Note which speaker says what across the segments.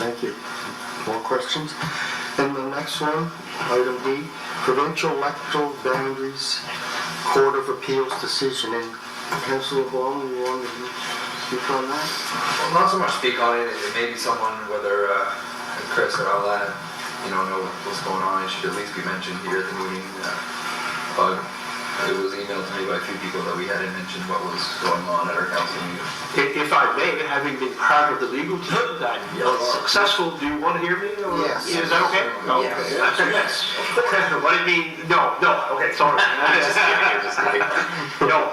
Speaker 1: Thank you. More questions? And the next one, item D, Provincial Electoral Boundaries Court of Appeals decision. And Councillor Ballman, you want to speak on that?
Speaker 2: Well, not so much speak on it. It may be someone, whether Chris or Alan, know what's going on. It should at least be mentioned here at the meeting. It was emailed to me by a few people that we hadn't mentioned what was going on at our council meeting.
Speaker 3: If I may, having been part of the legal team that was successful, do you want to hear me? Or
Speaker 1: Yes.
Speaker 3: Is that okay? Okay.
Speaker 2: Yes.
Speaker 3: Yes. What do you mean? No. Okay, sorry.
Speaker 2: Just kidding.
Speaker 3: No,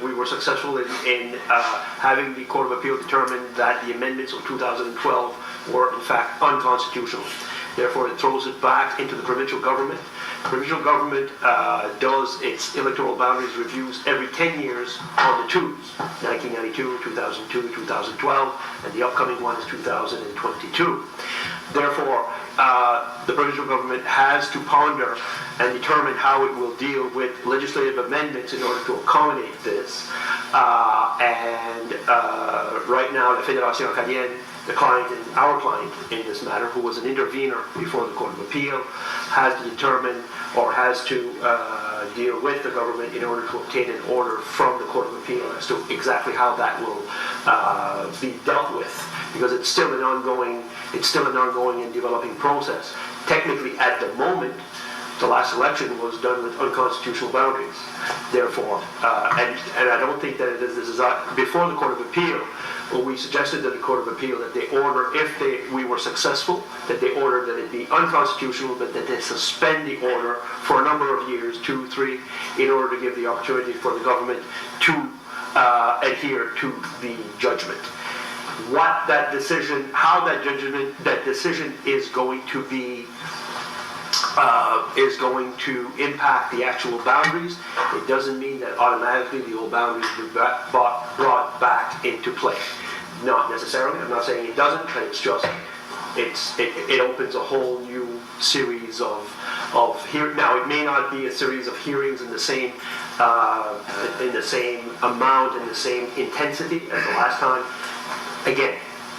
Speaker 3: we were successful in having the Court of Appeal determine that the amendments of 2012 were in fact unconstitutional. Therefore, it throws it back into the provincial government. Provincial government does its electoral boundaries reviews every 10 years on the twos, 1992, 2002, 2012, and the upcoming one is 2022. Therefore, the provincial government has to ponder and determine how it will deal with legislative amendments in order to accommodate this. Right now, the Fédération Acadienne, the client and our client in this matter, who was an intervener before the Court of Appeal, has to determine or has to deal with the government in order to obtain an order from the Court of Appeal as to exactly how that will be dealt with, because it's still an ongoing and developing process. Technically, at the moment, the last election was done with unconstitutional boundaries. Therefore, and I don't think that this is before the Court of Appeal. Well, we suggested to the Court of Appeal that they order, if we were successful, that they order that it be unconstitutional, but that they suspend the order for a number of years, 2, 3, in order to give the opportunity for the government to adhere to the judgment. What that decision, how that decision is going to be, is going to impact the actual boundaries. It doesn't mean that automatically the old boundaries will be brought back into play. Not necessarily. I'm not saying it doesn't, but it's just it opens a whole new series of hearings. Now, it may not be a series of hearings in the same amount and the same intensity as the last time. Again,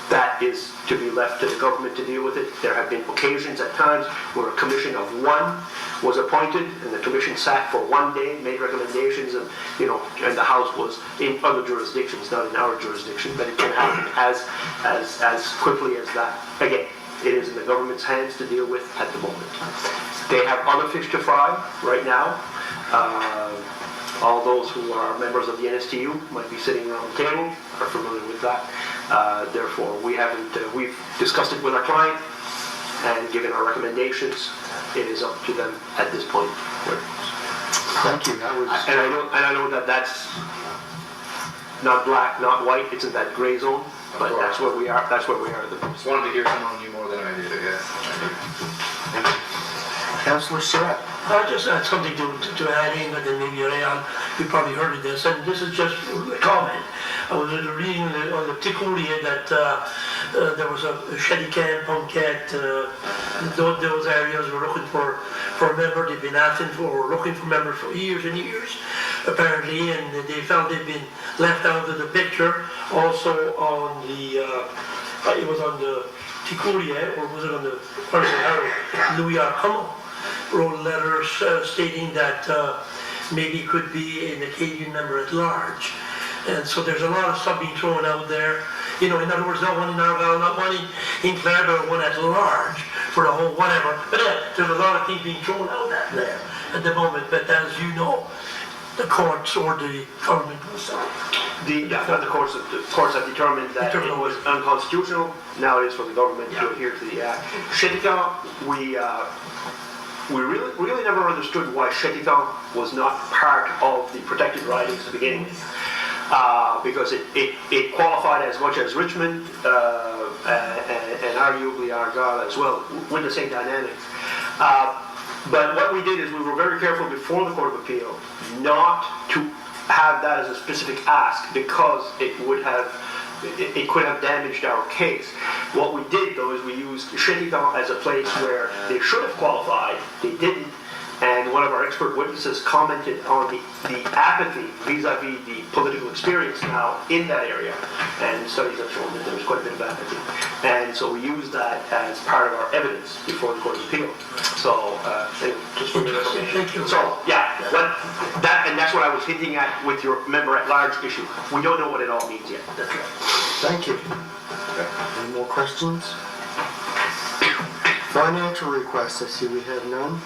Speaker 3: that is to be left to the government to deal with it. There have been occasions at times where a commission of one was appointed, and the commission sat for one day, made recommendations, and and the House was in other jurisdictions, not in our jurisdiction, but it can happen as quickly as that. Again, it is in the government's hands to deal with at the moment. They have other fish to fry right now. All those who are members of the NSTU might be sitting around the table, are familiar with that. Therefore, we've discussed it with our client and given our recommendations. It is up to them at this point.
Speaker 1: Thank you.
Speaker 3: And I know that that's not black, not white. It's in that gray zone, but that's where we are. That's where we are at the moment.
Speaker 2: Just wanted to hear someone who knew more than I did, I guess.
Speaker 1: Thank you. Councillor Surratt.
Speaker 4: I just had something to add in, and then maybe Rayan, you probably heard of this, and this is just a comment. I was reading on the Ticourier that there was a Shedican, Ponquette, those areas were looking for a member. They've been asking for, looking for members for years and years, apparently, and they felt they've been left out of the picture. Also on the, it was on the Ticourier, or was it on the Louis Arcon? Wrote letters stating that maybe it could be an Acadian member at large. And so there's a lot of stuff being thrown out there. In other words, not one in Argyle, not one in Clare, but one at large for the whole whatever. But there's a lot of things being thrown out there at the moment. But as you know, the courts or the government was
Speaker 3: the courts have determined that it was unconstitutional. Now it is for the government to adhere to the act. Shedikan, we really never understood why Shedikan was not part of the protected ridings to begin with, because it qualified as much as Richmond and arguably Argyle as well, with the same dynamics. But what we did is we were very careful before the Court of Appeal not to have that as a specific ask, because it could have damaged our case. What we did, though, is we used Shedikan as a place where they should have qualified, they didn't, And one of our expert witnesses commented on the apathy vis-a-vis the political experience now in that area. And studies have shown that there's quite a bit of apathy. And so we use that as part of our evidence before the Court of Appeal. So, anyway, just for your
Speaker 4: Interesting,
Speaker 3: information.
Speaker 4: thank you.
Speaker 3: So, yeah, and that's what I was hinting at with your member at large issue. We don't know what it all means yet. That's right.
Speaker 1: Thank you. Any more questions? Financial requests, I see we have none.